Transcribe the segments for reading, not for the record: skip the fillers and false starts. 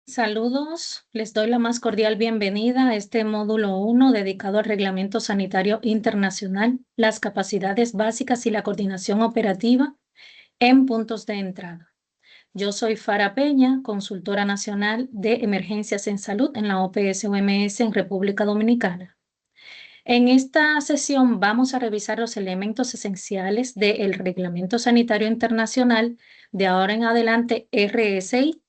Saludos, les doy la más cordial bienvenida a este módulo 1 dedicado al Reglamento Sanitario Internacional, las capacidades básicas y la coordinación operativa en puntos de entrada. Yo soy Fara Peña, consultora nacional de emergencias en salud en la OPS-UMS en República Dominicana. En esta sesión vamos a revisar los elementos esenciales del Reglamento Sanitario Internacional, de ahora en adelante RSI,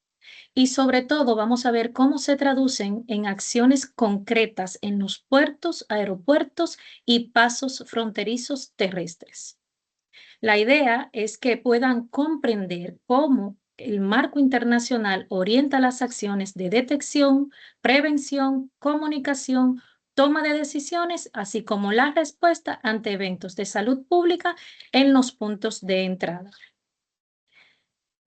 y sobre todo vamos a ver cómo se traducen en acciones concretas en los puertos, aeropuertos y pasos fronterizos terrestres. La idea es que puedan comprender cómo el marco internacional orienta las acciones de detección, prevención, comunicación, toma de decisiones, así como la respuesta ante eventos de salud pública en los puntos de entrada.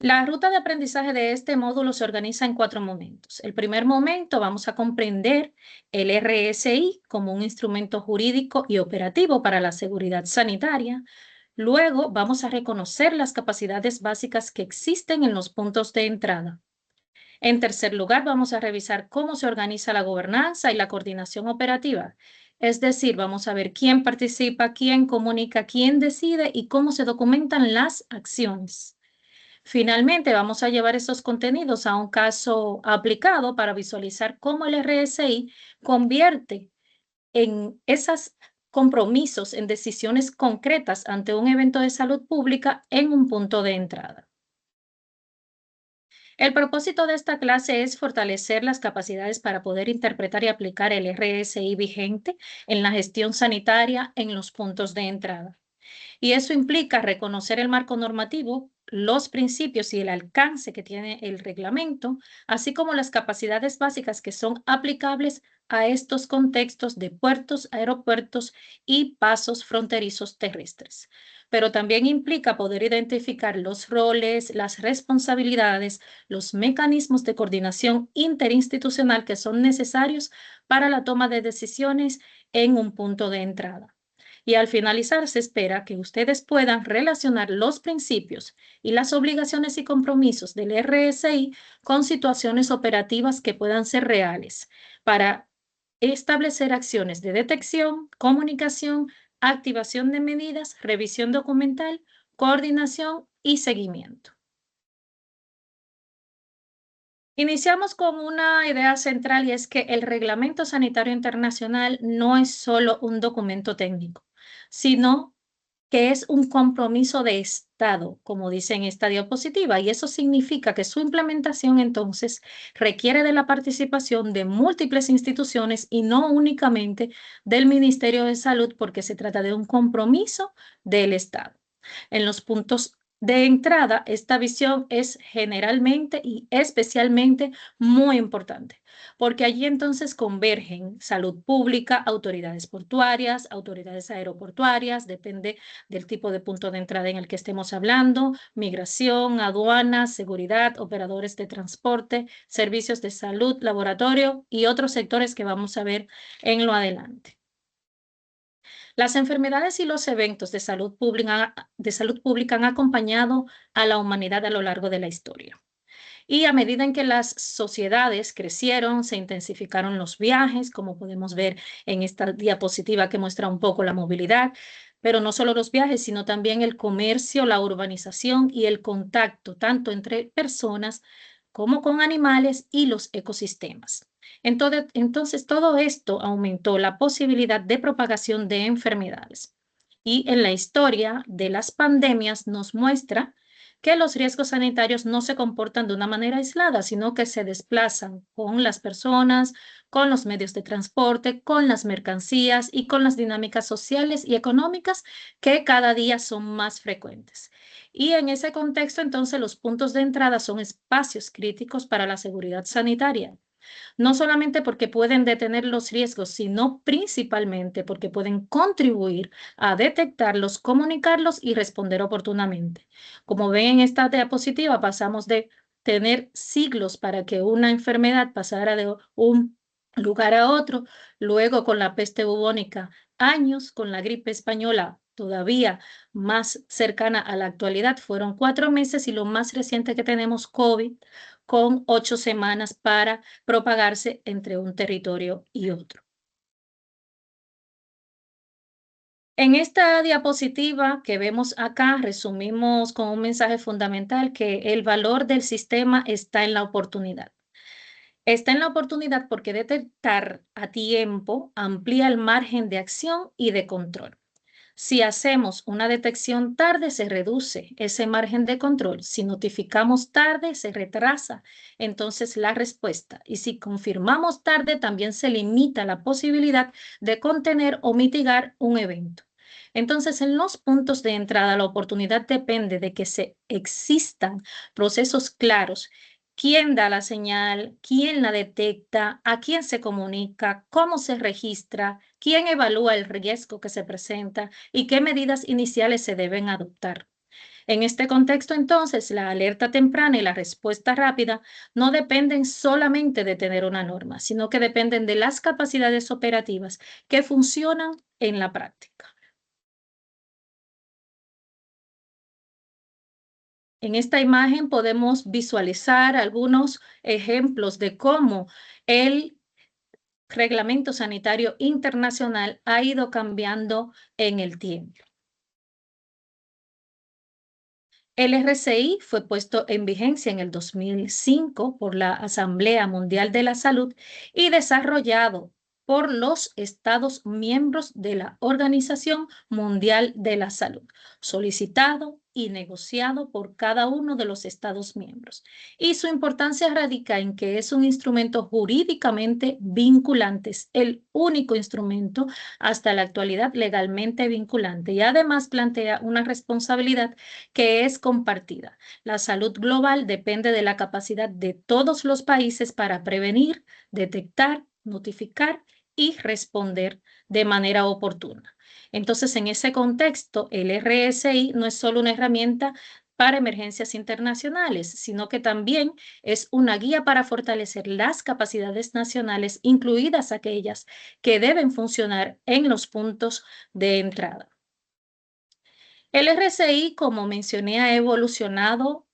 La ruta de aprendizaje de este módulo se organiza en 4 momentos. El primer momento vamos a comprender el RSI como un instrumento jurídico y operativo para la seguridad sanitaria. Luego vamos a reconocer las capacidades básicas que existen en los puntos de entrada. En tercer lugar, vamos a revisar cómo se organiza la gobernanza y la coordinación operativa. Es decir, vamos a ver quién participa, quién comunica, quién decide y cómo se documentan las acciones. Finalmente, vamos a llevar esos contenidos a un caso aplicado para visualizar cómo el RSI convierte en esos compromisos en decisiones concretas ante un evento de salud pública en un punto de entrada. El propósito de esta clase es fortalecer las capacidades para poder interpretar y aplicar el RSI vigente en la gestión sanitaria en los puntos de entrada. Y eso implica reconocer el marco normativo, los principios y el alcance que tiene el reglamento, así como las capacidades básicas que son aplicables a estos contextos de puertos, aeropuertos y pasos fronterizos terrestres. Pero también implica poder identificar los roles, las responsabilidades, los mecanismos de coordinación interinstitucional que son necesarios para la toma de decisiones en un punto de entrada. Y al finalizar, se espera que ustedes puedan relacionar los principios y las obligaciones y compromisos del RSI con situaciones operativas que puedan ser reales para establecer acciones de detección, comunicación, activación de medidas, revisión documental, coordinación y seguimiento. Iniciamos con una idea central y es que el Reglamento Sanitario Internacional no es solo un documento técnico, sino que es un compromiso de Estado, como dice en esta diapositiva, y eso significa que su implementación entonces requiere de la participación de múltiples instituciones y no únicamente del Ministerio de Salud, porque se trata de un compromiso del Estado. En los puntos de entrada, esta visión es generalmente y especialmente muy importante, porque allí entonces convergen salud pública, autoridades portuarias, autoridades aeroportuarias, depende del tipo de punto de entrada en el que estemos hablando, migración, aduanas, seguridad, operadores de transporte, servicios de salud, laboratorio y otros sectores que vamos a ver en lo adelante. Las enfermedades y los eventos de salud pública han acompañado a la humanidad a lo largo de la historia. Y a medida en que las sociedades crecieron, se intensificaron los viajes, como podemos ver en esta diapositiva que muestra un poco la movilidad, pero no solo los viajes, sino también el comercio, la urbanización y el contacto, tanto entre personas como con animales y los ecosistemas. Entonces, todo esto aumentó la posibilidad de propagación de enfermedades. Y en la historia de las pandemias nos muestra que los riesgos sanitarios no se comportan de una manera aislada, sino que se desplazan con las personas, con los medios de transporte, con las mercancías y con las dinámicas sociales y económicas que cada día son más frecuentes. Y en ese contexto, entonces, los puntos de entrada son espacios críticos para la seguridad sanitaria, no solamente porque pueden detener los riesgos, sino principalmente porque pueden contribuir a detectarlos, comunicarlos y responder oportunamente. Como ven en esta diapositiva, pasamos de tener siglos para que una enfermedad pasara de un lugar a otro, luego con la peste bubónica, años, con la gripe española, todavía más cercana a la actualidad fueron 4 meses y lo más reciente que tenemos, COVID, con 8 semanas para propagarse entre un territorio y otro. En esta diapositiva que vemos acá, resumimos con un mensaje fundamental que el valor del sistema está en la oportunidad. Está en la oportunidad porque detectar a tiempo amplía el margen de acción y de control. Si hacemos una detección tarde, se reduce ese margen de control. Si notificamos tarde, se retrasa entonces la respuesta. Y si confirmamos tarde, también se limita la posibilidad de contener o mitigar un evento. Entonces, en los puntos de entrada, la oportunidad depende de que existan procesos claros. ¿Quién da la señal? ¿Quién la detecta? ¿A quién se comunica? ¿Cómo se registra? ¿Quién evalúa el riesgo que se presenta? ¿Y qué medidas iniciales se deben adoptar? En este contexto, entonces, la alerta temprana y la respuesta rápida no dependen solamente de tener una norma, sino que dependen de las capacidades operativas que funcionan en la práctica. En esta imagen podemos visualizar algunos ejemplos de cómo el Reglamento Sanitario Internacional ha ido cambiando en el tiempo. El RCI fue puesto en vigencia en el 2005 por la Asamblea Mundial de la Salud y desarrollado por los Estados miembros de la Organización Mundial de la Salud, solicitado y negociado por cada uno de los Estados miembros. Y su importancia radica en que es un instrumento jurídicamente vinculante, es el único instrumento hasta la actualidad legalmente vinculante y además plantea una responsabilidad que es compartida. La salud global depende de la capacidad de todos los países para prevenir, detectar, notificar y responder de manera oportuna. Entonces, en ese contexto, el RSI no es solo una herramienta para emergencias internacionales, sino que también es una guía para fortalecer las capacidades nacionales, incluidas aquellas que deben funcionar en los puntos de entrada. El RCI, como mencioné, ha evolucionado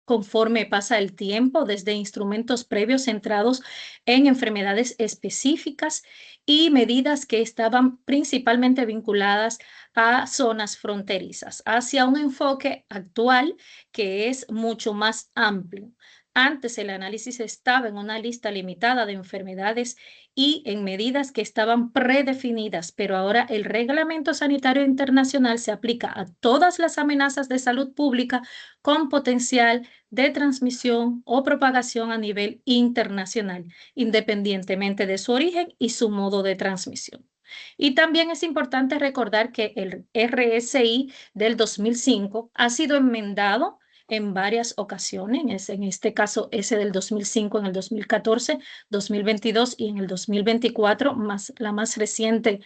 conforme pasa el tiempo, desde instrumentos previos centrados en enfermedades específicas y medidas que estaban principalmente vinculadas a zonas fronterizas, hacia un enfoque actual que es mucho más amplio. Antes el análisis estaba en una lista limitada de enfermedades y en medidas que estaban predefinidas, pero ahora el Reglamento Sanitario Internacional se aplica a todas las amenazas de salud pública con potencial de transmisión o propagación a nivel internacional, independientemente de su origen y su modo de transmisión. Y también es importante recordar que el RSI del 2005 ha sido enmendado en varias ocasiones, en este caso ese del 2005, en el 2014, 2022 y en el 2024, la más reciente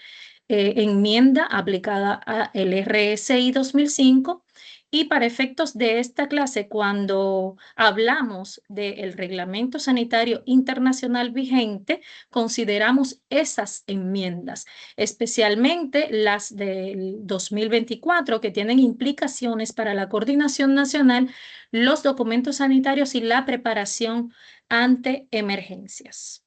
enmienda aplicada al RSI 2005. Y para efectos de esta clase, cuando hablamos del Reglamento Sanitario Internacional vigente, consideramos esas enmiendas, especialmente las del 2024, que tienen implicaciones para la coordinación nacional, los documentos sanitarios y la preparación ante emergencias.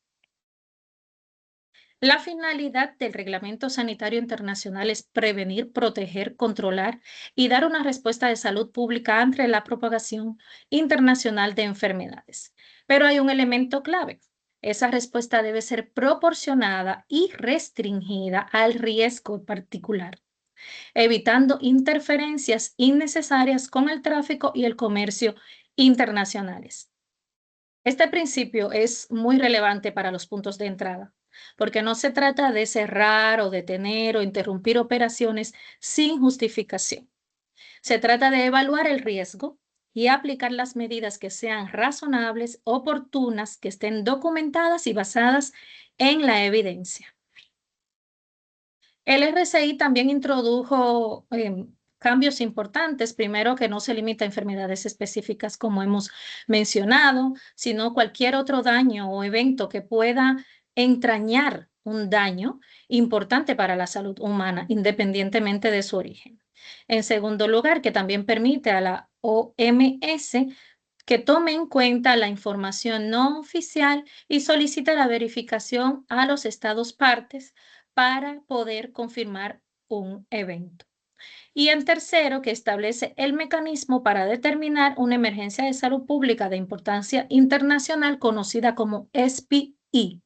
La finalidad del Reglamento Sanitario Internacional es prevenir, proteger, controlar y dar una respuesta de salud pública ante la propagación internacional de enfermedades. Pero hay un elemento clave. Esa respuesta debe ser proporcionada y restringida al riesgo particular, evitando interferencias innecesarias con el tráfico y el comercio internacionales. Este principio es muy relevante para los puntos de entrada, porque no se trata de cerrar o detener o interrumpir operaciones sin justificación. Se trata de evaluar el riesgo y aplicar las medidas que sean razonables, oportunas, que estén documentadas y basadas en la evidencia. El RCI también introdujo cambios importantes. Primero, que no se limita a enfermedades específicas como hemos mencionado, sino cualquier otro daño o evento que pueda entrañar un daño importante para la salud humana, independientemente de su origen. En segundo lugar, que también permite a la OMS que tome en cuenta la información no oficial y solicite la verificación a los estados partes para poder confirmar un evento. Y en tercero, que establece el mecanismo para determinar una emergencia de salud pública de importancia internacional conocida como SPI.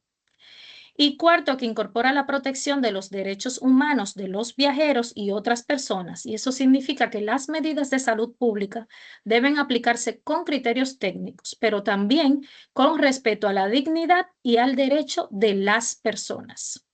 Y cuarto, que incorpora la protección de los derechos humanos de los viajeros y otras personas. Y eso significa que las medidas de salud pública deben aplicarse con criterios técnicos, pero también con respeto a la dignidad y al derecho de las personas.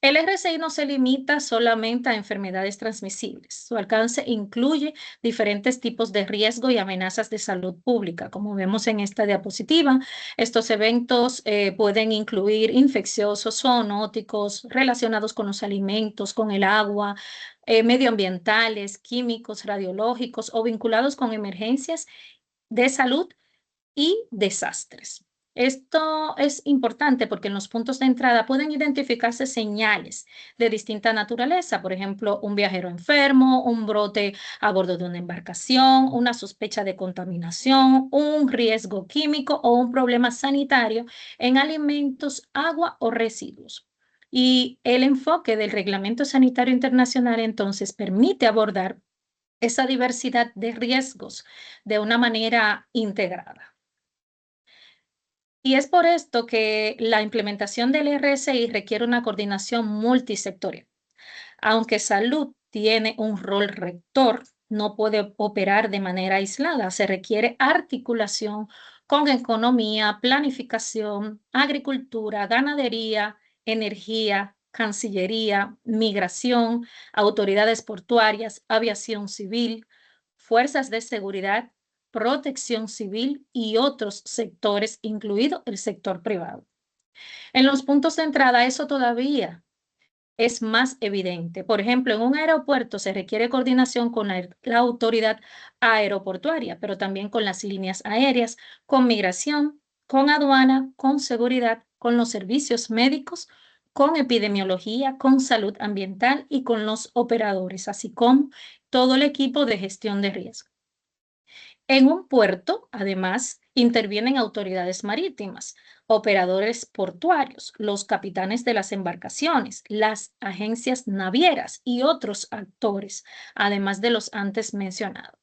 El RCI no se limita solamente a enfermedades transmisibles. Su alcance incluye diferentes tipos de riesgo y amenazas de salud pública. Como vemos en esta diapositiva, estos eventos pueden incluir infecciosos, zoonóticos, relacionados con los alimentos, con el agua, medioambientales, químicos, radiológicos o vinculados con emergencias de salud y desastres. Esto es importante porque en los puntos de entrada pueden identificarse señales de distinta naturaleza, por ejemplo, un viajero enfermo, un brote a bordo de una embarcación, una sospecha de contaminación, un riesgo químico o un problema sanitario en alimentos, agua o residuos. Y el enfoque del Reglamento Sanitario Internacional entonces permite abordar esa diversidad de riesgos de una manera integrada. Y es por esto que la implementación del RSI requiere una coordinación multisectorial. Aunque salud tiene un rol rector, no puede operar de manera aislada. Se requiere articulación con economía, planificación, agricultura, ganadería, energía, cancillería, migración, autoridades portuarias, aviación civil, fuerzas de seguridad, protección civil y otros sectores, incluido el sector privado. En los puntos de entrada, eso todavía es más evidente. Por ejemplo, en un aeropuerto se requiere coordinación con la autoridad aeroportuaria, pero también con las líneas aéreas, con migración, con aduana, con seguridad, con los servicios médicos, con epidemiología, con salud ambiental y con los operadores, así como todo el equipo de gestión de riesgo. En un puerto, además, intervienen autoridades marítimas, operadores portuarios, los capitanes de las embarcaciones, las agencias navieras y otros actores, además de los antes mencionados.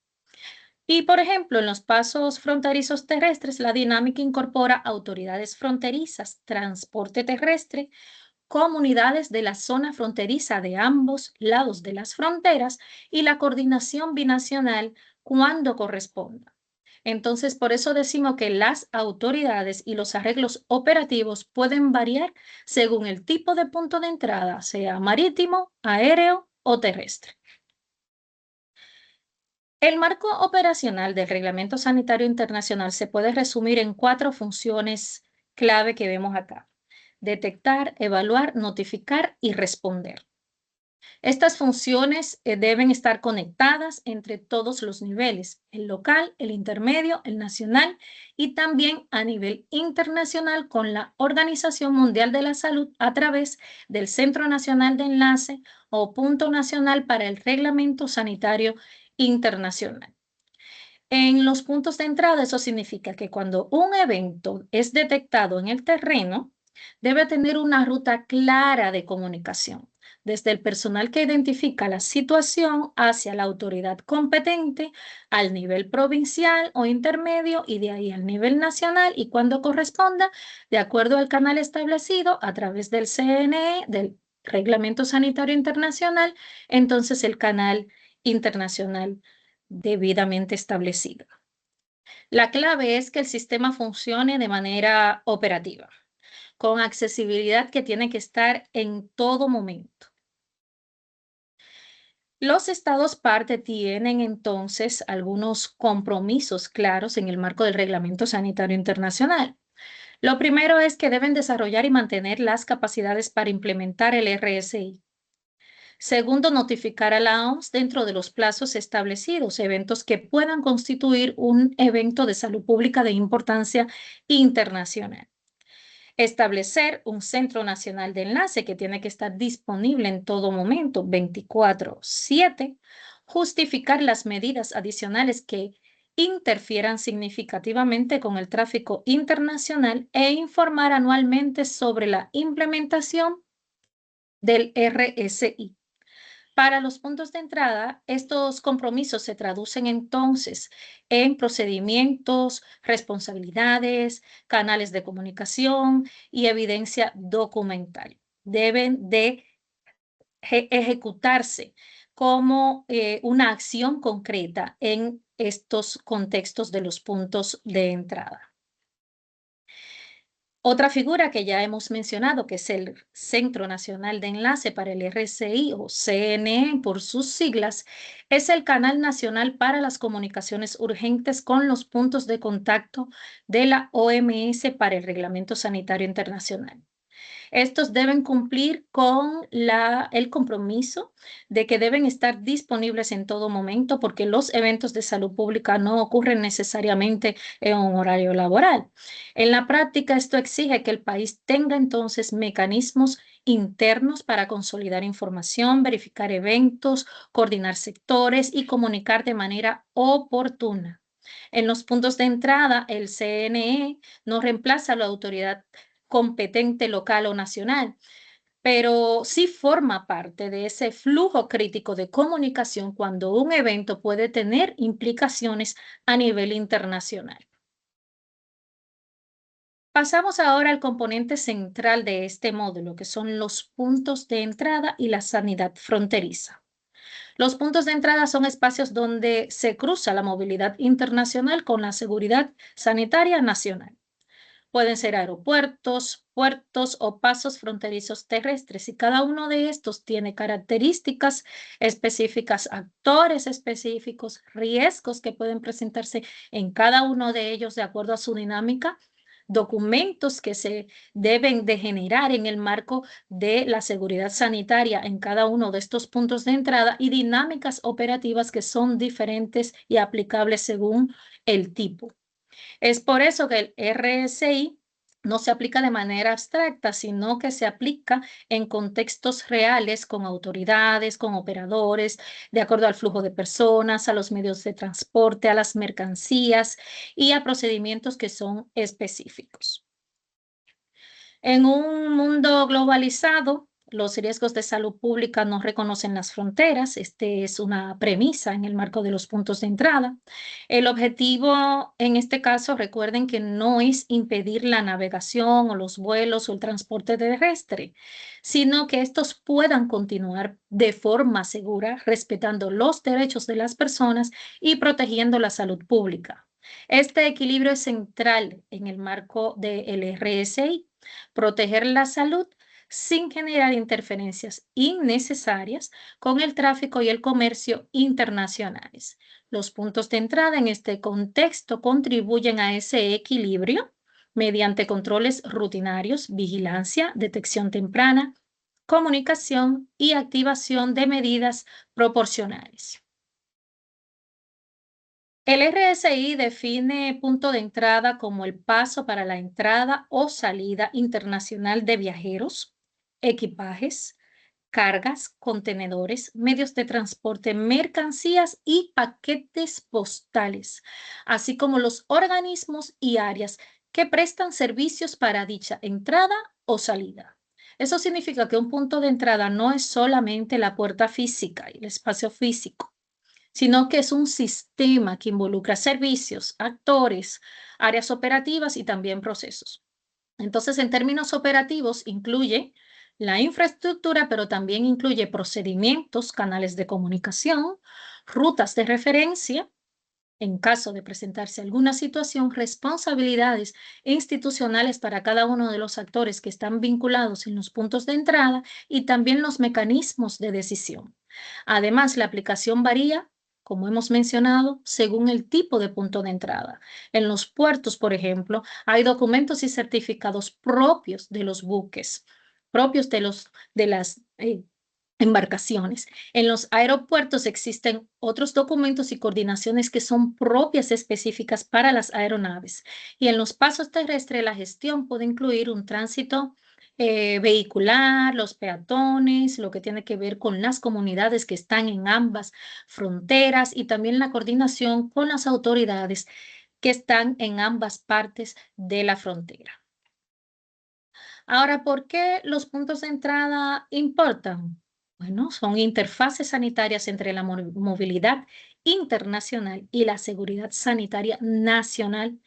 Y, por ejemplo, en los pasos fronterizos terrestres, la dinámica incorpora autoridades fronterizas, transporte terrestre, comunidades de la zona fronteriza de ambos lados de las fronteras y la coordinación binacional cuando corresponda. Entonces, por eso decimos que las autoridades y los arreglos operativos pueden variar según el tipo de punto de entrada, sea marítimo, aéreo o terrestre. El marco operacional del Reglamento Sanitario Internacional se puede resumir en 4 funciones clave que vemos acá: detectar, evaluar, notificar y responder. Estas funciones deben estar conectadas entre todos los niveles: el local, el intermedio, el nacional y también a nivel internacional con la Organización Mundial de la Salud a través del Centro Nacional de Enlace o Punto Nacional para el Reglamento Sanitario Internacional. En los puntos de entrada, eso significa que cuando un evento es detectado en el terreno, debe tener una ruta clara de comunicación, desde el personal que identifica la situación hacia la autoridad competente, al nivel provincial o intermedio y de ahí al nivel nacional y cuando corresponda, de acuerdo al canal establecido a través del CNE, del Reglamento Sanitario Internacional, entonces el canal internacional debidamente establecido. La clave es que el sistema funcione de manera operativa, con accesibilidad que tiene que estar en todo momento. Los estados parte tienen entonces algunos compromisos claros en el marco del Reglamento Sanitario Internacional. Lo primero es que deben desarrollar y mantener las capacidades para implementar el RSI. Segundo, notificar a la OMS dentro de los plazos establecidos eventos que puedan constituir un evento de salud pública de importancia internacional. Establecer un centro nacional de enlace que tiene que estar disponible en todo momento, 24/7. Justificar las medidas adicionales que interfieran significativamente con el tráfico internacional e informar anualmente sobre la implementación del RSI. Para los puntos de entrada, estos compromisos se traducen entonces en procedimientos, responsabilidades, canales de comunicación y evidencia documental. Deben de ejecutarse como una acción concreta en estos contextos de los puntos de entrada. Otra figura que ya hemos mencionado, que es el Centro Nacional de Enlace para el RCI o CNE por sus siglas, es el Canal Nacional para las Comunicaciones Urgentes con los puntos de contacto de la OMS para el Reglamento Sanitario Internacional. Estos deben cumplir con el compromiso de que deben estar disponibles en todo momento porque los eventos de salud pública no ocurren necesariamente en un horario laboral. En la práctica, esto exige que el país tenga entonces mecanismos internos para consolidar información, verificar eventos, coordinar sectores y comunicar de manera oportuna. En los puntos de entrada, el CNE no reemplaza a la autoridad competente local o nacional, pero sí forma parte de ese flujo crítico de comunicación cuando un evento puede tener implicaciones a nivel internacional. Pasamos ahora al componente central de este módulo, que son los puntos de entrada y la sanidad fronteriza. Los puntos de entrada son espacios donde se cruza la movilidad internacional con la seguridad sanitaria nacional. Pueden ser aeropuertos, puertos o pasos fronterizos terrestres y cada uno de estos tiene características específicas, actores específicos, riesgos que pueden presentarse en cada uno de ellos de acuerdo a su dinámica, documentos que se deben de generar en el marco de la seguridad sanitaria en cada uno de estos puntos de entrada y dinámicas operativas que son diferentes y aplicables según el tipo. Es por eso que el RSI no se aplica de manera abstracta, sino que se aplica en contextos reales con autoridades, con operadores, de acuerdo al flujo de personas, a los medios de transporte, a las mercancías y a procedimientos que son específicos. En un mundo globalizado, los riesgos de salud pública no reconocen las fronteras. Este es una premisa en el marco de los puntos de entrada. El objetivo en este caso, recuerden que no es impedir la navegación o los vuelos o el transporte terrestre, sino que estos puedan continuar de forma segura, respetando los derechos de las personas y protegiendo la salud pública. Este equilibrio es central en el marco del RSI. Proteger la salud sin generar interferencias innecesarias con el tráfico y el comercio internacionales. Los puntos de entrada en este contexto contribuyen a ese equilibrio mediante controles rutinarios, vigilancia, detección temprana, comunicación y activación de medidas proporcionales. El RSI define punto de entrada como el paso para la entrada o salida internacional de viajeros, equipajes, cargas, contenedores, medios de transporte, mercancías y paquetes postales, así como los organismos y áreas que prestan servicios para dicha entrada o salida. Eso significa que un punto de entrada no es solamente la puerta física y el espacio físico, sino que es un sistema que involucra servicios, actores, áreas operativas y también procesos. Entonces, en términos operativos, incluye la infraestructura, pero también incluye procedimientos, canales de comunicación, rutas de referencia, en caso de presentarse alguna situación, responsabilidades institucionales para cada uno de los actores que están vinculados en los puntos de entrada y también los mecanismos de decisión. Además, la aplicación varía, como hemos mencionado, según el tipo de punto de entrada. En los puertos, por ejemplo, hay documentos y certificados propios de los buques, propios de las embarcaciones. En los aeropuertos existen otros documentos y coordinaciones que son propias específicas para las aeronaves. Y en los pasos terrestres, la gestión puede incluir un tránsito vehicular, los peatones, lo que tiene que ver con las comunidades que están en ambas fronteras y también la coordinación con las autoridades que están en ambas partes de la frontera. Ahora, ¿por qué los puntos de entrada importan? Bueno, son interfaces sanitarias entre la movilidad internacional y la seguridad sanitaria nacional.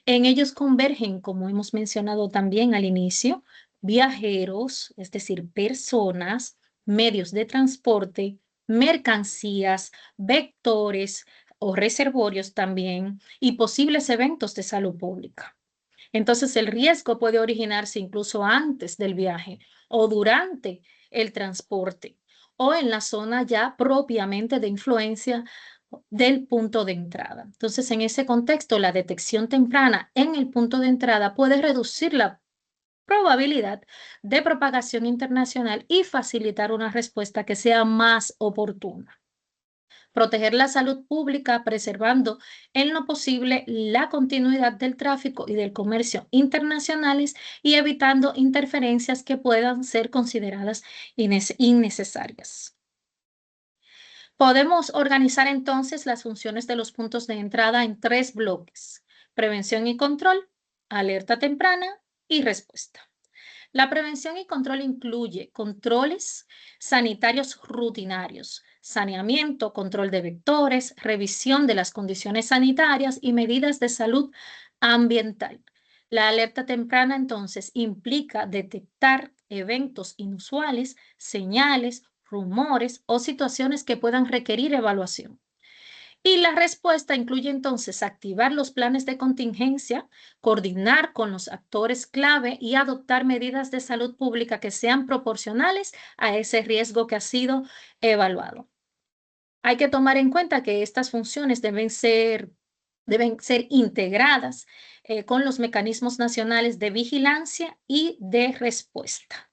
En ellos convergen, como hemos mencionado también al inicio, viajeros, es decir, personas, medios de transporte, mercancías, vectores o reservorios también y posibles eventos de salud pública. Entonces, el riesgo puede originarse incluso antes del viaje o durante el transporte o en la zona ya propiamente de influencia del punto de entrada. Entonces, en ese contexto, la detección temprana en el punto de entrada puede reducir la probabilidad de propagación internacional y facilitar una respuesta que sea más oportuna. Proteger la salud pública preservando en lo posible la continuidad del tráfico y del comercio internacionales y evitando interferencias que puedan ser consideradas innecesarias. Podemos organizar entonces las funciones de los puntos de entrada en 3 bloques: prevención y control, alerta temprana y respuesta. La prevención y control incluye controles sanitarios rutinarios, saneamiento, control de vectores, revisión de las condiciones sanitarias y medidas de salud ambiental. La alerta temprana entonces implica detectar eventos inusuales, señales, rumores o situaciones que puedan requerir evaluación. Y la respuesta incluye entonces activar los planes de contingencia, coordinar con los actores clave y adoptar medidas de salud pública que sean proporcionales a ese riesgo que ha sido evaluado. Hay que tomar en cuenta que estas funciones deben ser integradas con los mecanismos nacionales de vigilancia y de respuesta,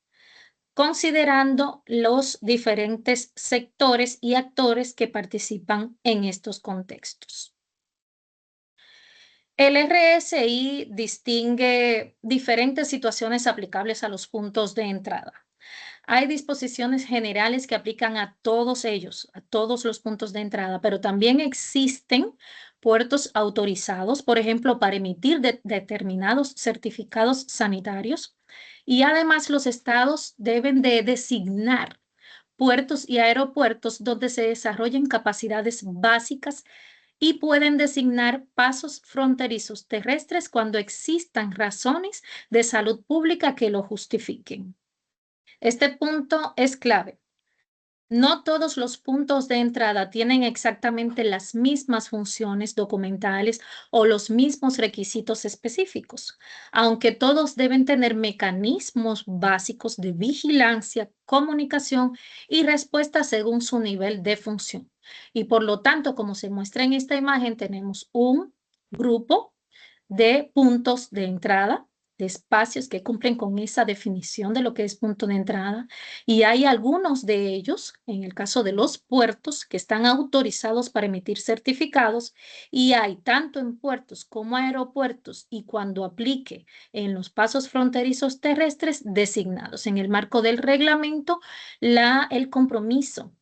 considerando los diferentes sectores y actores que participan en estos contextos. El RSI distingue diferentes situaciones aplicables a los puntos de entrada. Hay disposiciones generales que aplican a todos ellos, a todos los puntos de entrada, pero también existen puertos autorizados, por ejemplo, para emitir determinados certificados sanitarios. Y además los estados deben de designar puertos y aeropuertos donde se desarrollen capacidades básicas y pueden designar pasos fronterizos terrestres cuando existan razones de salud pública que lo justifiquen. Este punto es clave. No todos los puntos de entrada tienen exactamente las mismas funciones documentales o los mismos requisitos específicos, aunque todos deben tener mecanismos básicos de vigilancia, comunicación y respuesta según su nivel de función. Y por lo tanto, como se muestra en esta imagen, tenemos un grupo de puntos de entrada, de espacios que cumplen con esa definición de lo que es punto de entrada. Y hay algunos de ellos, en el caso de los puertos, que están autorizados para emitir certificados y hay tanto en puertos como aeropuertos y cuando aplique en los pasos fronterizos terrestres designados. En el marco del reglamento, el compromiso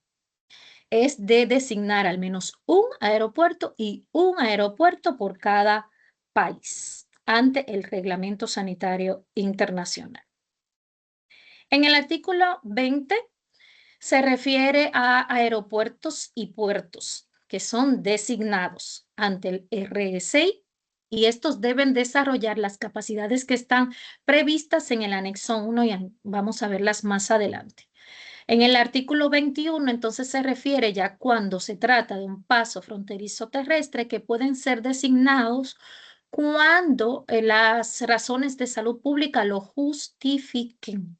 es de designar al menos un aeropuerto y un aeropuerto por cada país ante el Reglamento Sanitario Internacional. En el artículo 20 se refiere a aeropuertos y puertos que son designados ante el RSI y estos deben desarrollar las capacidades que están previstas en el anexo 1 y vamos a verlas más adelante. En el artículo 21, entonces se refiere ya cuando se trata de un paso fronterizo terrestre que pueden ser designados cuando las razones de salud pública lo justifiquen.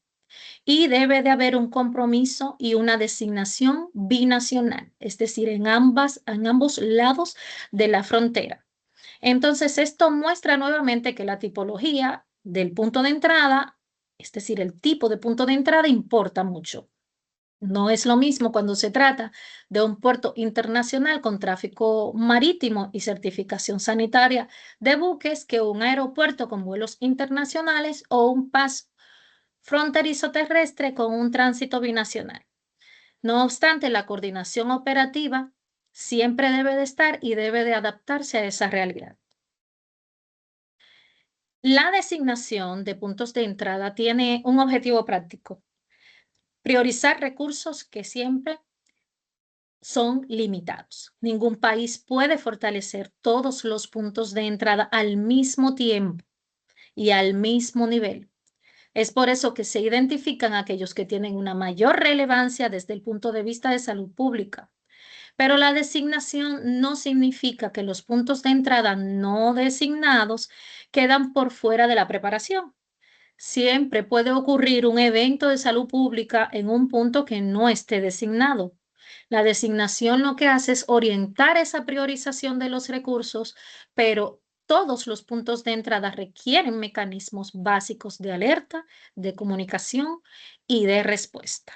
Y debe de haber un compromiso y una designación binacional, es decir, en ambos lados de la frontera. Entonces, esto muestra nuevamente que la tipología del punto de entrada, es decir, el tipo de punto de entrada importa mucho. No es lo mismo cuando se trata de un puerto internacional con tráfico marítimo y certificación sanitaria de buques que un aeropuerto con vuelos internacionales o un paso fronterizo terrestre con un tránsito binacional. No obstante, la coordinación operativa siempre debe de estar y debe de adaptarse a esa realidad. La designación de puntos de entrada tiene un objetivo práctico: priorizar recursos que siempre son limitados. Ningún país puede fortalecer todos los puntos de entrada al mismo tiempo y al mismo nivel. Es por eso que se identifican aquellos que tienen una mayor relevancia desde el punto de vista de salud pública. Pero la designación no significa que los puntos de entrada no designados quedan por fuera de la preparación. Siempre puede ocurrir un evento de salud pública en un punto que no esté designado. La designación lo que hace es orientar esa priorización de los recursos, pero todos los puntos de entrada requieren mecanismos básicos de alerta, de comunicación y de respuesta.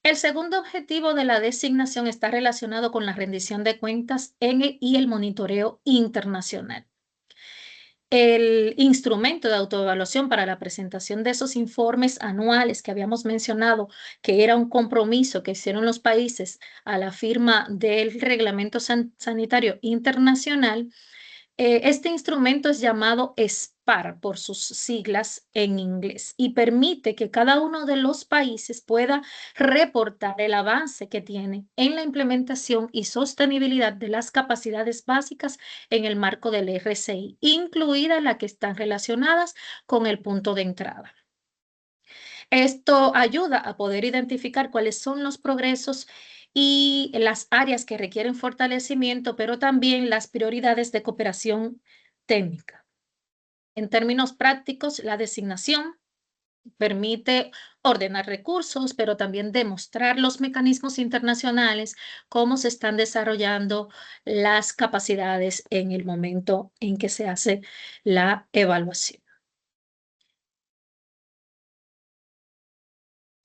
El segundo objetivo de la designación está relacionado con la rendición de cuentas y el monitoreo internacional. El instrumento de autoevaluación para la presentación de esos informes anuales que habíamos mencionado, que era un compromiso que hicieron los países a la firma del Reglamento Sanitario Internacional. Este instrumento es llamado SPAR por sus siglas en inglés y permite que cada uno de los países pueda reportar el avance que tiene en la implementación y sostenibilidad de las capacidades básicas en el marco del RCI, incluidas las que están relacionadas con el punto de entrada. Esto ayuda a poder identificar cuáles son los progresos y las áreas que requieren fortalecimiento, pero también las prioridades de cooperación técnica. En términos prácticos, la designación permite ordenar recursos, pero también demostrar los mecanismos internacionales, cómo se están desarrollando las capacidades en el momento en que se hace la evaluación.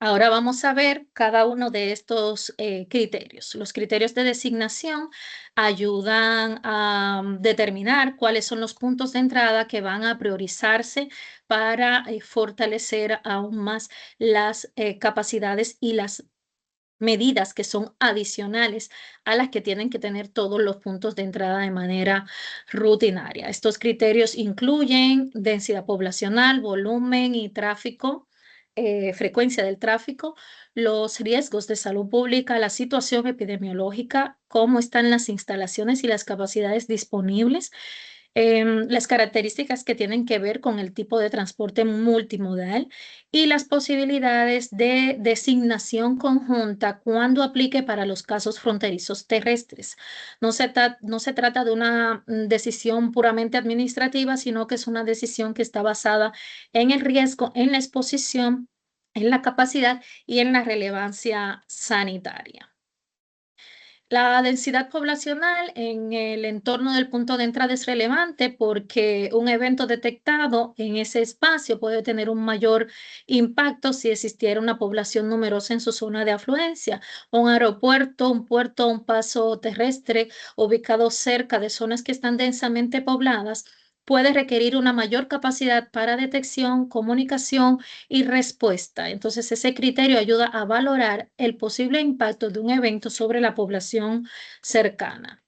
Ahora vamos a ver cada uno de estos criterios. Los criterios de designación ayudan a determinar cuáles son los puntos de entrada que van a priorizarse para fortalecer aún más las capacidades y las medidas que son adicionales a las que tienen que tener todos los puntos de entrada de manera rutinaria. Estos criterios incluyen densidad poblacional, volumen y tráfico, frecuencia del tráfico, los riesgos de salud pública, la situación epidemiológica, cómo están las instalaciones y las capacidades disponibles, las características que tienen que ver con el tipo de transporte multimodal y las posibilidades de designación conjunta cuando aplique para los casos fronterizos terrestres. No se trata de una decisión puramente administrativa, sino que es una decisión que está basada en el riesgo, en la exposición, en la capacidad y en la relevancia sanitaria. La densidad poblacional en el entorno del punto de entrada es relevante porque un evento detectado en ese espacio puede tener un mayor impacto si existiera una población numerosa en su zona de afluencia. Un aeropuerto, un puerto, un paso terrestre ubicado cerca de zonas que están densamente pobladas puede requerir una mayor capacidad para detección, comunicación y respuesta. Entonces, ese criterio ayuda a valorar el posible impacto de un evento sobre la población cercana.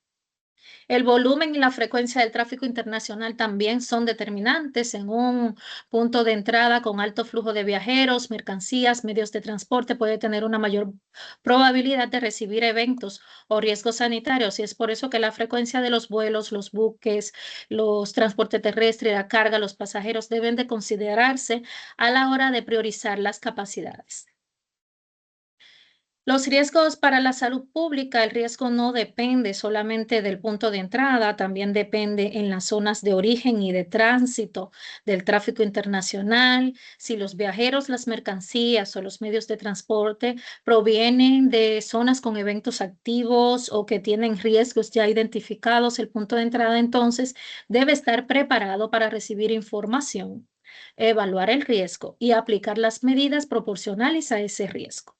El volumen y la frecuencia del tráfico internacional también son determinantes en un punto de entrada con alto flujo de viajeros, mercancías, medios de transporte. Puede tener una mayor probabilidad de recibir eventos o riesgos sanitarios y es por eso que la frecuencia de los vuelos, los buques, los transportes terrestres, la carga, los pasajeros deben de considerarse a la hora de priorizar las capacidades. Los riesgos para la salud pública, el riesgo no depende solamente del punto de entrada, también depende en las zonas de origen y de tránsito del tráfico internacional, si los viajeros, las mercancías o los medios de transporte provienen de zonas con eventos activos o que tienen riesgos ya identificados, el punto de entrada entonces debe estar preparado para recibir información evaluar el riesgo y aplicar las medidas proporcionales a ese riesgo.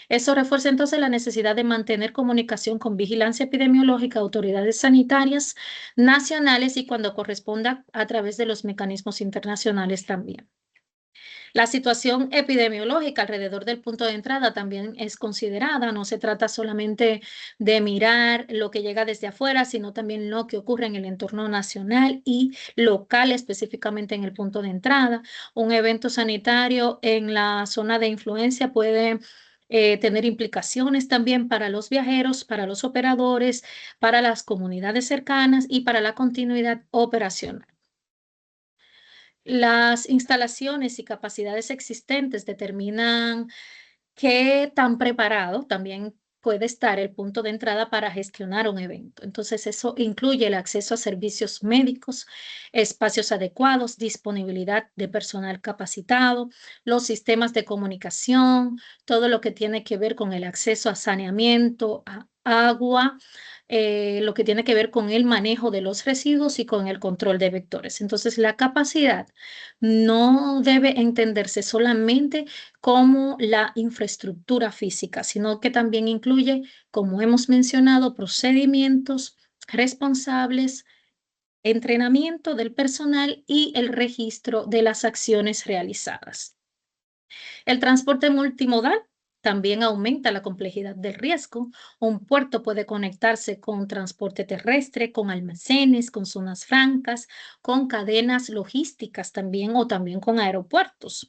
Eso refuerza entonces la necesidad de mantener comunicación con vigilancia epidemiológica, autoridades sanitarias nacionales y cuando corresponda a través de los mecanismos internacionales también. La situación epidemiológica alrededor del punto de entrada también es considerada, no se trata solamente de mirar lo que llega desde afuera, sino también lo que ocurre en el entorno nacional y local, específicamente en el punto de entrada. Un evento sanitario en la zona de influencia puede tener implicaciones también para los viajeros, para los operadores, para las comunidades cercanas y para la continuidad operacional. Las instalaciones y capacidades existentes determinan qué tan preparado también puede estar el punto de entrada para gestionar un evento. Entonces, eso incluye el acceso a servicios médicos, espacios adecuados, disponibilidad de personal capacitado, los sistemas de comunicación, todo lo que tiene que ver con el acceso a saneamiento, a agua, lo que tiene que ver con el manejo de los residuos y con el control de vectores. Entonces, la capacidad no debe entenderse solamente como la infraestructura física, sino que también incluye, como hemos mencionado, procedimientos responsables, entrenamiento del personal y el registro de las acciones realizadas. El transporte multimodal también aumenta la complejidad del riesgo. Un puerto puede conectarse con transporte terrestre, con almacenes, con zonas francas, con cadenas logísticas también o también con aeropuertos.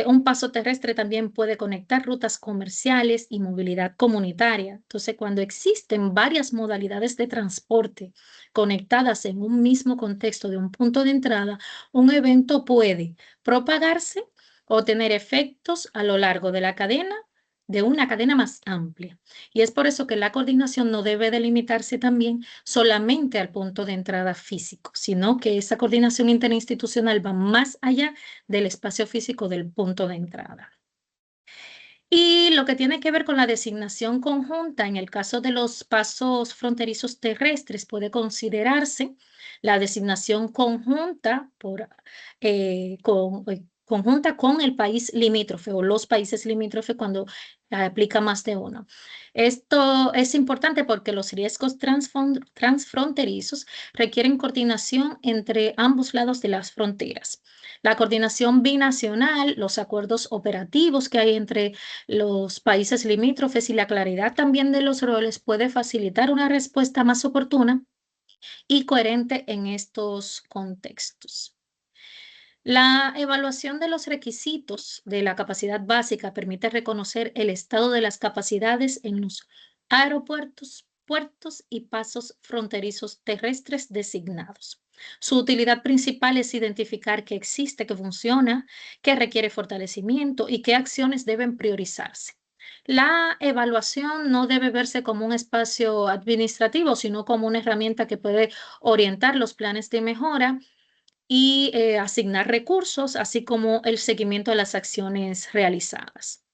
Un paso terrestre también puede conectar rutas comerciales y movilidad comunitaria. Entonces, cuando existen varias modalidades de transporte conectadas en un mismo contexto de un punto de entrada, un evento puede propagarse o tener efectos a lo largo de la cadena, de una cadena más amplia. Y es por eso que la coordinación no debe delimitarse también solamente al punto de entrada físico, sino que esa coordinación interinstitucional va más allá del espacio físico del punto de entrada. Y lo que tiene que ver con la designación conjunta, en el caso de los pasos fronterizos terrestres, puede considerarse la designación conjunta conjunta con el país limítrofe o los países limítrofes cuando aplica más de uno. Esto es importante porque los riesgos transfronterizos requieren coordinación entre ambos lados de las fronteras. La coordinación binacional, los acuerdos operativos que hay entre los países limítrofes y la claridad también de los roles puede facilitar una respuesta más oportuna y coherente en estos contextos. La evaluación de los requisitos de la capacidad básica permite reconocer el estado de las capacidades en los aeropuertos, puertos y pasos fronterizos terrestres designados. Su utilidad principal es identificar qué existe, qué funciona, qué requiere fortalecimiento y qué acciones deben priorizarse. La evaluación no debe verse como un espacio administrativo, sino como una herramienta que puede orientar los planes de mejora y asignar recursos, así como el seguimiento de las acciones realizadas.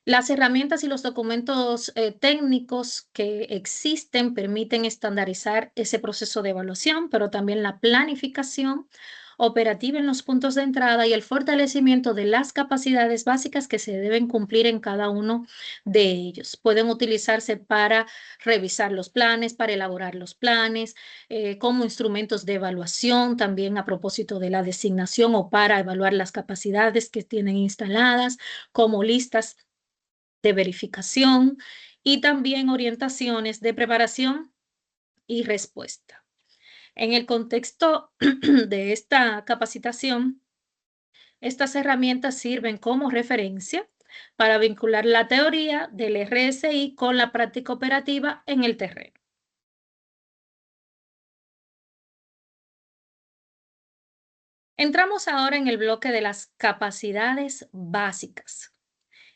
Las herramientas y los documentos técnicos que existen permiten estandarizar ese proceso de evaluación, pero también la planificación operativa en los puntos de entrada y el fortalecimiento de las capacidades básicas que se deben cumplir en cada uno de ellos. Pueden utilizarse para revisar los planes, para elaborar los planes, como instrumentos de evaluación, también a propósito de la designación o para evaluar las capacidades que tienen instaladas, como listas de verificación y también orientaciones de preparación y respuesta. En el contexto de esta capacitación, estas herramientas sirven como referencia para vincular la teoría del RSI con la práctica operativa en el terreno. Entramos ahora en el bloque de las capacidades básicas.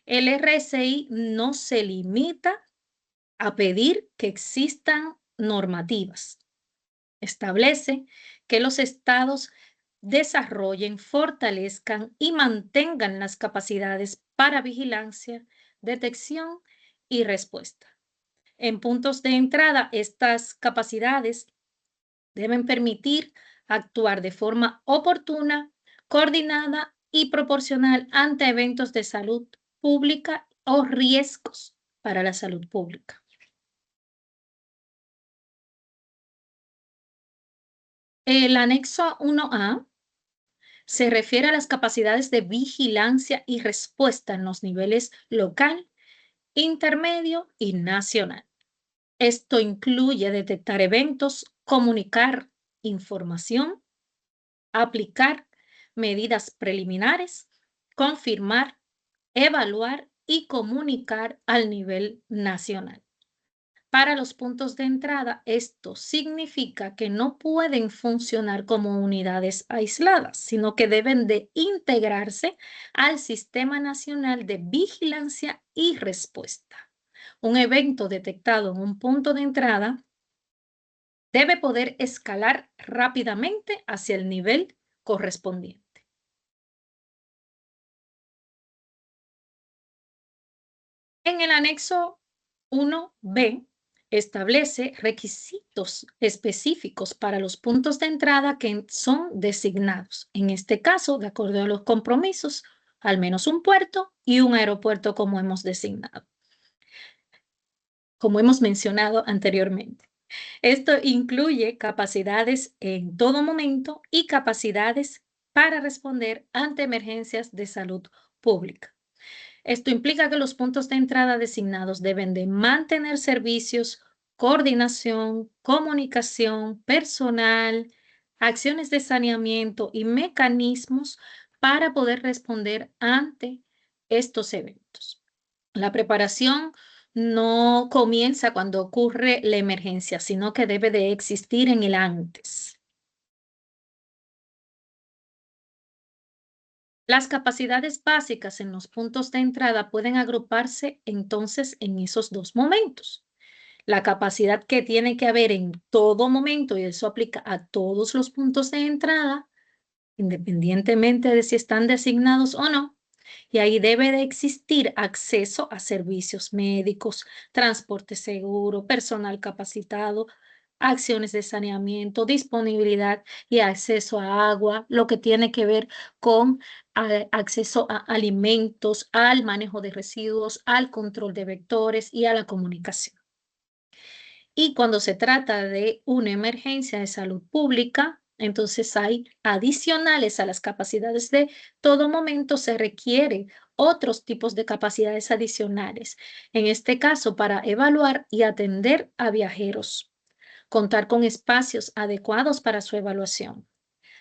El RSI no se limita a pedir que existan normativas. Establece que los estados desarrollen, fortalezcan y mantengan las capacidades para vigilancia, detección y respuesta. En puntos de entrada, estas capacidades deben permitir actuar de forma oportuna, coordinada y proporcional ante eventos de salud pública o riesgos para la salud pública. El anexo 1A se refiere a las capacidades de vigilancia y respuesta en los niveles local, intermedio y nacional. Esto incluye detectar eventos, comunicar información, aplicar medidas preliminares, confirmar, evaluar y comunicar al nivel nacional. Para los puntos de entrada, esto significa que no pueden funcionar como unidades aisladas, sino que deben de integrarse al Sistema Nacional de Vigilancia y Respuesta. Un evento detectado en un punto de entrada debe poder escalar rápidamente hacia el nivel correspondiente. En el anexo 1B establece requisitos específicos para los puntos de entrada que son designados. En este caso, de acuerdo a los compromisos, al menos un puerto y un aeropuerto como hemos designado, como hemos mencionado anteriormente. Esto incluye capacidades en todo momento y capacidades para responder ante emergencias de salud pública. Esto implica que los puntos de entrada designados deben de mantener servicios, coordinación, comunicación, personal, acciones de saneamiento y mecanismos para poder responder ante estos eventos. La preparación no comienza cuando ocurre la emergencia, sino que debe de existir en el antes. Las capacidades básicas en los puntos de entrada pueden agruparse entonces en esos dos momentos. La capacidad que tiene que haber en todo momento, y eso aplica a todos los puntos de entrada, independientemente de si están designados o no. Y ahí debe de existir acceso a servicios médicos, transporte seguro, personal capacitado, acciones de saneamiento, disponibilidad y acceso a agua, lo que tiene que ver con acceso a alimentos, al manejo de residuos, al control de vectores y a la comunicación. Y cuando se trata de una emergencia de salud pública, entonces hay adicionales a las capacidades de todo momento, se requiere otros tipos de capacidades adicionales. En este caso, para evaluar y atender a viajeros, contar con espacios adecuados para su evaluación,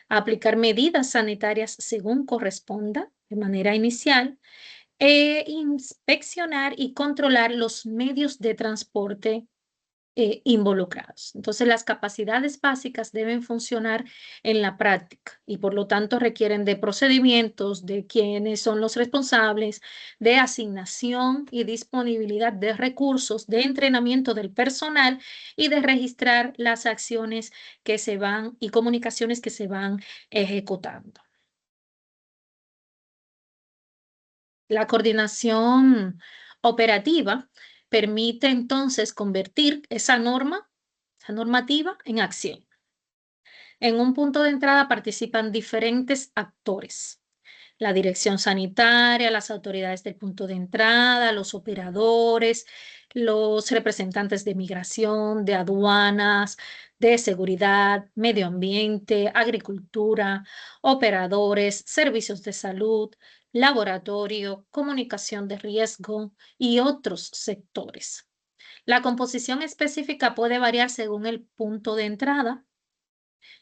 aplicar medidas sanitarias según corresponda de manera inicial, inspeccionar y controlar los medios de transporte involucrados. Entonces, las capacidades básicas deben funcionar en la práctica y por lo tanto requieren de procedimientos, de quiénes son los responsables, de asignación y disponibilidad de recursos, de entrenamiento del personal y de registrar las acciones que se van y comunicaciones que se van ejecutando. La coordinación operativa permite entonces convertir esa normativa en acción. En un punto de entrada participan diferentes actores: la dirección sanitaria, las autoridades del punto de entrada, los operadores, los representantes de migración, de aduanas, de seguridad, medio ambiente, agricultura, operadores, servicios de salud, laboratorio, comunicación de riesgo y otros sectores. La composición específica puede variar según el punto de entrada.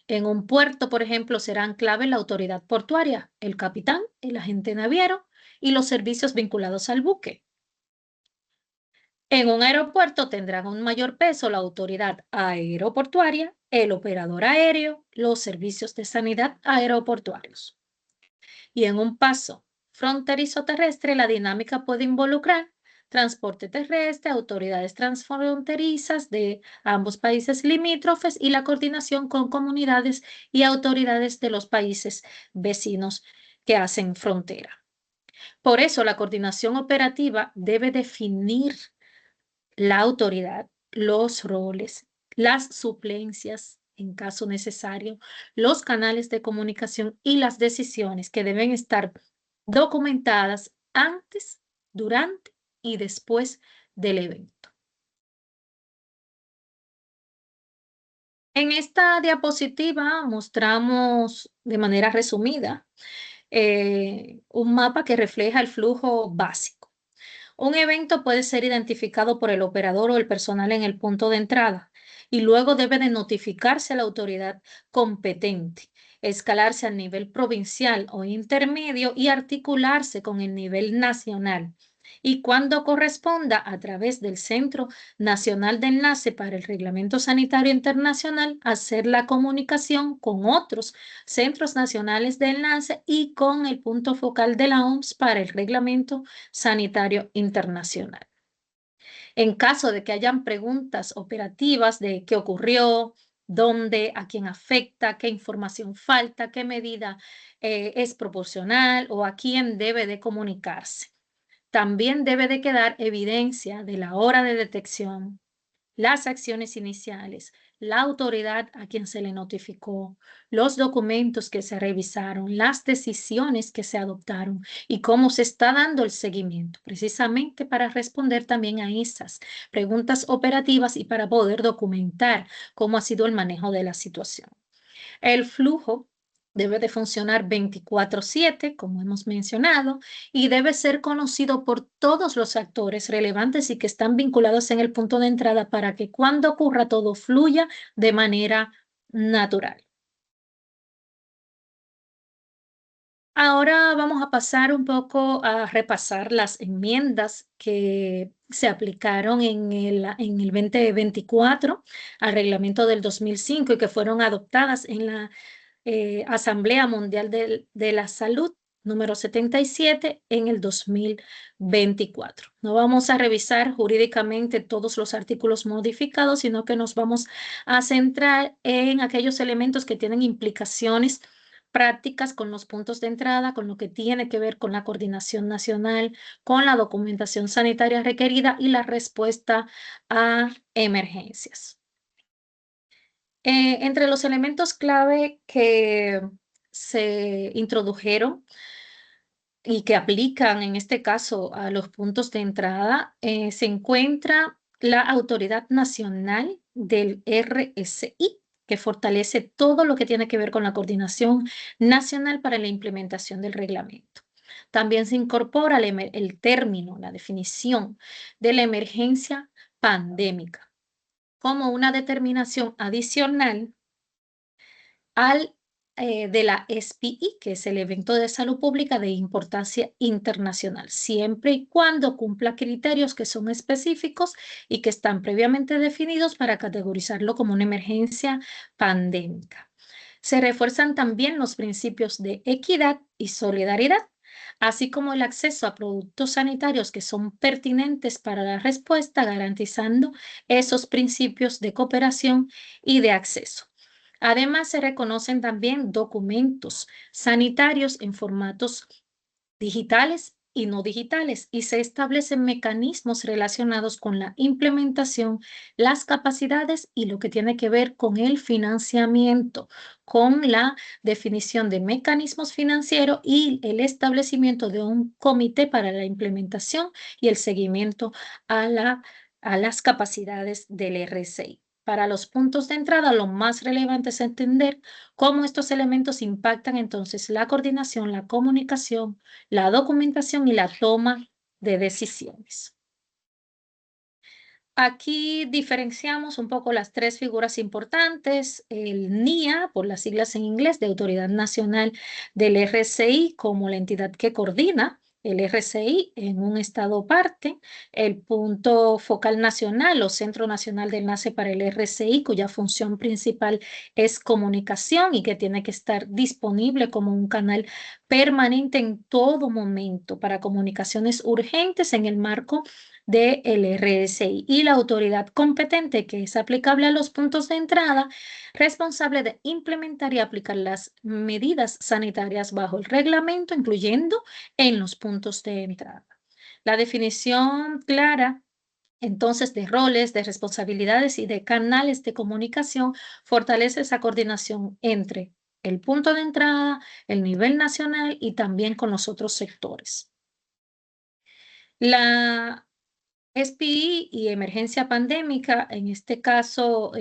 En un puerto, por ejemplo, serán clave la autoridad portuaria, el capitán, el agente naviero y los servicios vinculados al buque. En un aeropuerto tendrán un mayor peso la autoridad aeroportuaria, el operador aéreo, los servicios de sanidad aeroportuarios. Y en un paso fronterizo terrestre, la dinámica puede involucrar transporte terrestre, autoridades transfronterizas de ambos países limítrofes y la coordinación con comunidades y autoridades de los países vecinos que hacen frontera. Por eso, la coordinación operativa debe definir la autoridad, los roles, las suplencias en caso necesario, los canales de comunicación y las decisiones que deben estar documentadas antes, durante y después del evento. En esta diapositiva mostramos de manera resumida un mapa que refleja el flujo básico. Un evento puede ser identificado por el operador o el personal en el punto de entrada y luego debe de notificarse a la autoridad competente, escalarse al nivel provincial o intermedio y articularse con el nivel nacional. Y cuando corresponda, a través del Centro Nacional de Enlace para el Reglamento Sanitario Internacional, hacer la comunicación con otros centros nacionales de enlace y con el punto focal de la OMS para el Reglamento Sanitario Internacional. En caso de que hayan preguntas operativas de qué ocurrió, dónde, a quién afecta, qué información falta, qué medida es proporcional o a quién debe de comunicarse. También debe de quedar evidencia de la hora de detección, las acciones iniciales, la autoridad a quien se le notificó, los documentos que se revisaron, las decisiones que se adoptaron y cómo se está dando el seguimiento, precisamente para responder también a esas preguntas operativas y para poder documentar cómo ha sido el manejo de la situación. El flujo debe de funcionar 24/7, como hemos mencionado, y debe ser conocido por todos los actores relevantes y que están vinculados en el punto de entrada para que cuando ocurra todo fluya de manera natural. Ahora vamos a pasar un poco a repasar las enmiendas que se aplicaron en el 2024 al reglamento del 2005 y que fueron adoptadas en la Asamblea Mundial de la Salud número 77 en el 2024. No vamos a revisar jurídicamente todos los artículos modificados, sino que nos vamos a centrar en aquellos elementos que tienen implicaciones prácticas con los puntos de entrada, con lo que tiene que ver con la coordinación nacional, con la documentación sanitaria requerida y la respuesta a emergencias. Entre los elementos clave que se introdujeron y que aplican en este caso a los puntos de entrada, se encuentra la Autoridad Nacional del RSI, que fortalece todo lo que tiene que ver con la coordinación nacional para la implementación del reglamento. También se incorpora el término, la definición de la emergencia pandémica como una determinación adicional al de la SPI, que es el evento de salud pública de importancia internacional, siempre y cuando cumpla criterios que son específicos y que están previamente definidos para categorizarlo como una emergencia pandémica. Se refuerzan también los principios de equidad y solidaridad, así como el acceso a productos sanitarios que son pertinentes para la respuesta, garantizando esos principios de cooperación y de acceso. Además, se reconocen también documentos sanitarios en formatos digitales y no digitales y se establecen mecanismos relacionados con la implementación, las capacidades y lo que tiene que ver con el financiamiento, con la definición de mecanismos financieros y el establecimiento de un comité para la implementación y el seguimiento a las capacidades del RCI. Para los puntos de entrada, lo más relevante es entender cómo estos elementos impactan entonces la coordinación, la comunicación, la documentación y la toma de decisiones. Aquí diferenciamos un poco las tres figuras importantes, el NIA, por las siglas en inglés, de Autoridad Nacional del RCI, como la entidad que coordina el RCI en un estado parte, el punto focal nacional o Centro Nacional de Enlace para el RCI, cuya función principal es comunicación y que tiene que estar disponible como un canal permanente en todo momento para comunicaciones urgentes en el marco del RSI y la autoridad competente que es aplicable a los puntos de entrada, responsable de implementar y aplicar las medidas sanitarias bajo el reglamento, incluyendo en los puntos de entrada. La definición clara entonces de roles, de responsabilidades y de canales de comunicación, fortalece esa coordinación entre el punto de entrada, el nivel nacional y también con los otros sectores. La SPI y emergencia pandémica, en este caso,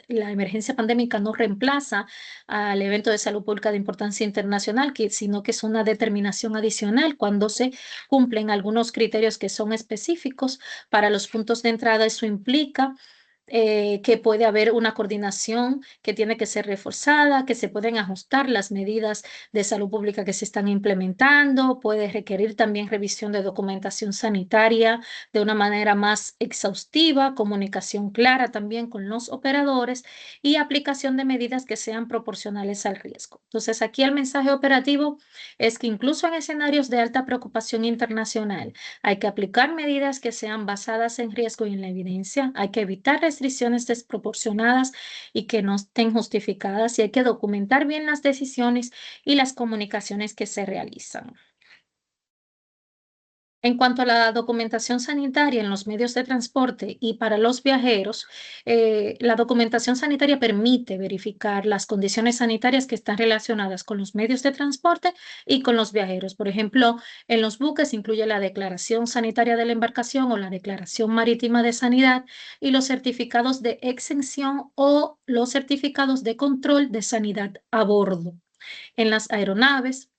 la emergencia pandémica no reemplaza al evento de salud pública de importancia internacional, sino que es una determinación adicional cuando se cumplen algunos criterios que son específicos para los puntos de entrada. Eso implica que puede haber una coordinación que tiene que ser reforzada, que se pueden ajustar las medidas de salud pública que se están implementando, puede requerir también revisión de documentación sanitaria de una manera más exhaustiva, comunicación clara también con los operadores y aplicación de medidas que sean proporcionales al riesgo. Entonces, aquí el mensaje operativo es que incluso en escenarios de alta preocupación internacional, hay que aplicar medidas que sean basadas en riesgo y en la evidencia, hay que evitar restricciones desproporcionadas y que no estén justificadas y hay que documentar bien las decisiones y las comunicaciones que se realizan. En cuanto a la documentación sanitaria en los medios de transporte y para los viajeros, la documentación sanitaria permite verificar las condiciones sanitarias que están relacionadas con los medios de transporte y con los viajeros. Por ejemplo, en los buques incluye la declaración sanitaria de la embarcación o la declaración marítima de sanidad y los certificados de exención o los certificados de control de sanidad a bordo. En las aeronaves,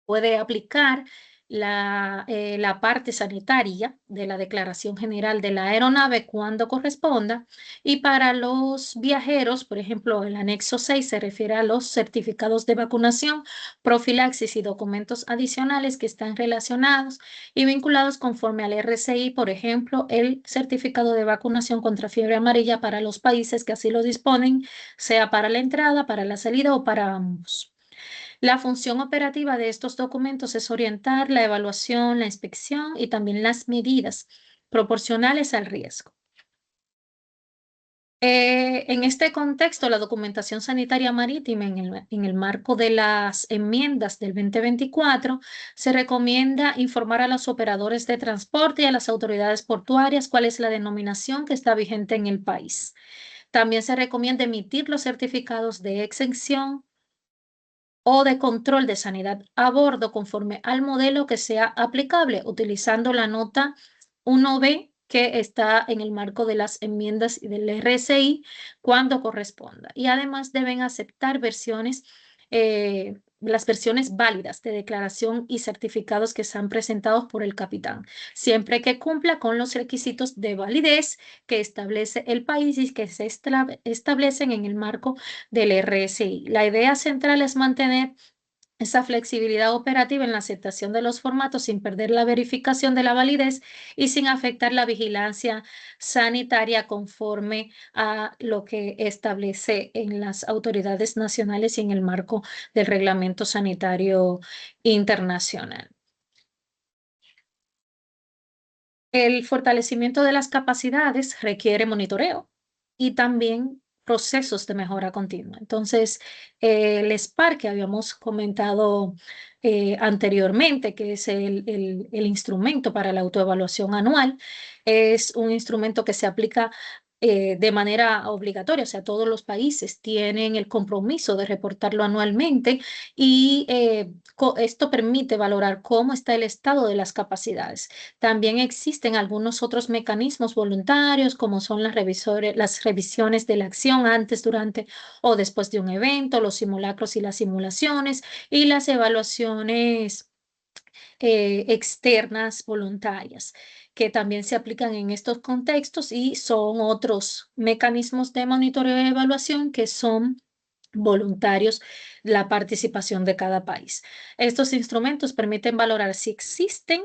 puede aplicar la parte sanitaria de la Declaración General de la Aeronave cuando corresponda. Y para los viajeros, por ejemplo, el anexo 6 se refiere a los certificados de vacunación, profilaxis y documentos adicionales que están relacionados y vinculados conforme al RCI, por ejemplo, el certificado de vacunación contra fiebre amarilla para los países que así lo disponen, sea para la entrada, para la salida o para ambos. La función operativa de estos documentos es orientar la evaluación, la inspección y también las medidas proporcionales al riesgo. En este contexto, la documentación sanitaria marítima en el marco de las enmiendas del 2024, se recomienda informar a los operadores de transporte y a las autoridades portuarias cuál es la denominación que está vigente en el país. También se recomienda emitir los certificados de exención o de control de sanidad a bordo conforme al modelo que sea aplicable, utilizando la nota 1B que está en el marco de las enmiendas y del RSI cuando corresponda. Y además deben aceptar las versiones válidas de declaración y certificados que sean presentados por el capitán, siempre que cumpla con los requisitos de validez que establece el país y que se establecen en el marco del RSI. La idea central es mantener esa flexibilidad operativa en la aceptación de los formatos sin perder la verificación de la validez y sin afectar la vigilancia sanitaria conforme a lo que establece en las autoridades nacionales y en el marco del Reglamento Sanitario Internacional. El fortalecimiento de las capacidades requiere monitoreo y también procesos de mejora continua. Entonces, el SPAR que habíamos comentado anteriormente, que es el instrumento para la autoevaluación anual, es un instrumento que se aplica de manera obligatoria, o sea, todos los países tienen el compromiso de reportarlo anualmente y esto permite valorar cómo está el estado de las capacidades. También existen algunos otros mecanismos voluntarios, como son las revisiones de la acción antes, durante o después de un evento, los simulacros y las simulaciones y las evaluaciones externas voluntarias, que también se aplican en estos contextos y son otros mecanismos de monitoreo y evaluación que son voluntarios la participación de cada país. Estos instrumentos permiten valorar si existen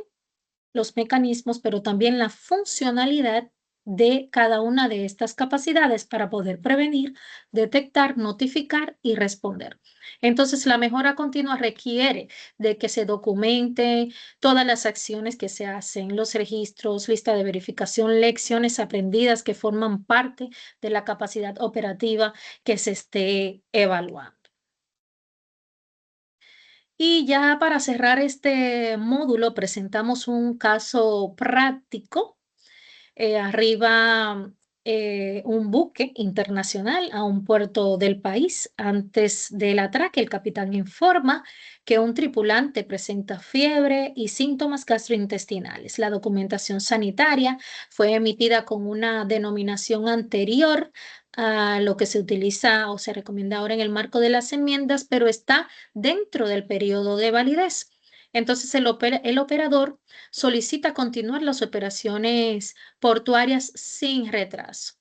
los mecanismos, pero también la funcionalidad de cada una de estas capacidades para poder prevenir, detectar, notificar y responder. Entonces, la mejora continua requiere de que se documente todas las acciones que se hacen, los registros, lista de verificación, lecciones aprendidas que forman parte de la capacidad operativa que se esté evaluando. Y ya para cerrar este módulo, presentamos un caso práctico arriba un buque internacional a un puerto del país. Antes del atraque, el capitán informa que un tripulante presenta fiebre y síntomas gastrointestinales. La documentación sanitaria fue emitida con una denominación anterior a lo que se utiliza o se recomienda ahora en el marco de las enmiendas, pero está dentro del periodo de validez. Entonces, el operador solicita continuar las operaciones portuarias sin retraso.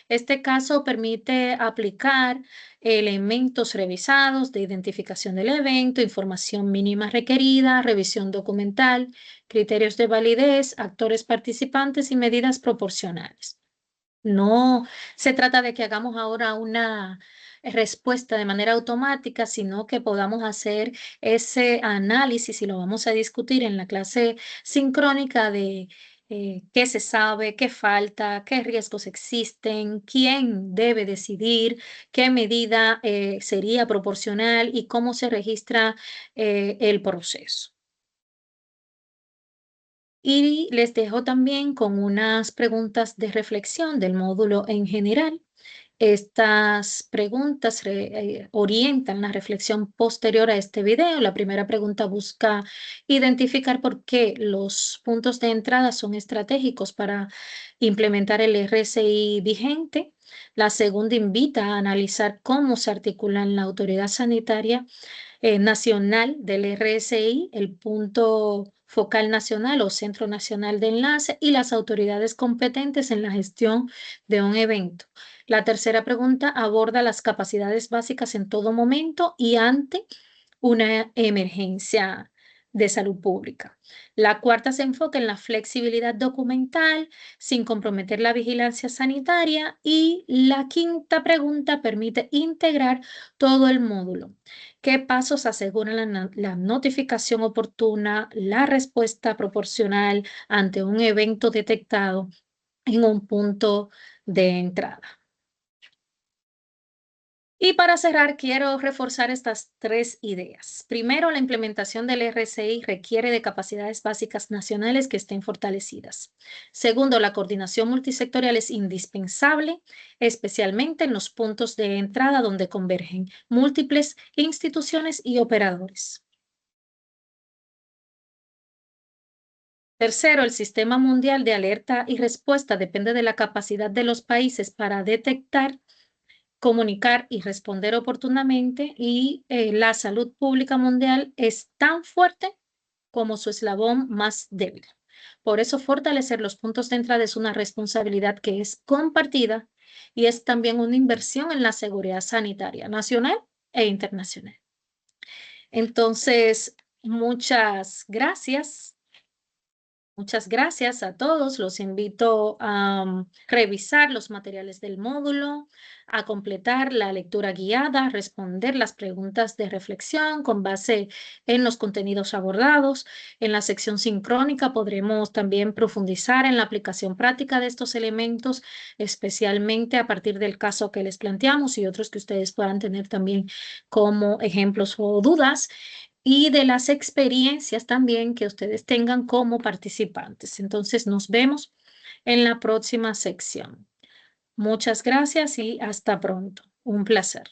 Este caso permite aplicar elementos revisados de identificación del evento, información mínima requerida, revisión documental, criterios de validez, actores participantes y medidas proporcionales. No se trata de que hagamos ahora una respuesta de manera automática, sino que podamos hacer ese análisis y lo vamos a discutir en la clase sincrónica de qué se sabe, qué falta, qué riesgos existen, quién debe decidir, qué medida sería proporcional y cómo se registra el proceso. Y les dejo también con unas preguntas de reflexión del módulo en general. Estas preguntas orientan la reflexión posterior a este video. La primera pregunta busca identificar por qué los puntos de entrada son estratégicos para implementar el RCI vigente. La segunda invita a analizar cómo se articulan la autoridad sanitaria nacional del RSI, el punto focal nacional o centro nacional de enlace y las autoridades competentes en la gestión de un evento. La tercera pregunta aborda las capacidades básicas en todo momento y ante una emergencia de salud pública. La cuarta se enfoca en la flexibilidad documental sin comprometer la vigilancia sanitaria y la quinta pregunta permite integrar todo el módulo. ¿Qué pasos aseguran la notificación oportuna, la respuesta proporcional ante un evento detectado en un punto de entrada? Y para cerrar, quiero reforzar estas tres ideas. Primero, la implementación del RCI requiere de capacidades básicas nacionales que estén fortalecidas. Segundo, la coordinación multisectorial es indispensable, especialmente en los puntos de entrada donde convergen múltiples instituciones y operadores. Tercero, el sistema mundial de alerta y respuesta depende de la capacidad de los países para detectar, comunicar y responder oportunamente y la salud pública mundial es tan fuerte como su eslabón más débil. Por eso fortalecer los puntos de entrada es una responsabilidad que es compartida y es también una inversión en la seguridad sanitaria nacional e internacional. Entonces, muchas gracias. Muchas gracias a todos. Los invito a revisar los materiales del módulo, a completar la lectura guiada, a responder las preguntas de reflexión con base en los contenidos abordados. En la sección sincrónica podremos también profundizar en la aplicación práctica de estos elementos, especialmente a partir del caso que les planteamos y otros que ustedes puedan tener también como ejemplos o dudas y de las experiencias también que ustedes tengan como participantes. Entonces, nos vemos en la próxima sección. Muchas gracias y hasta pronto. Un placer.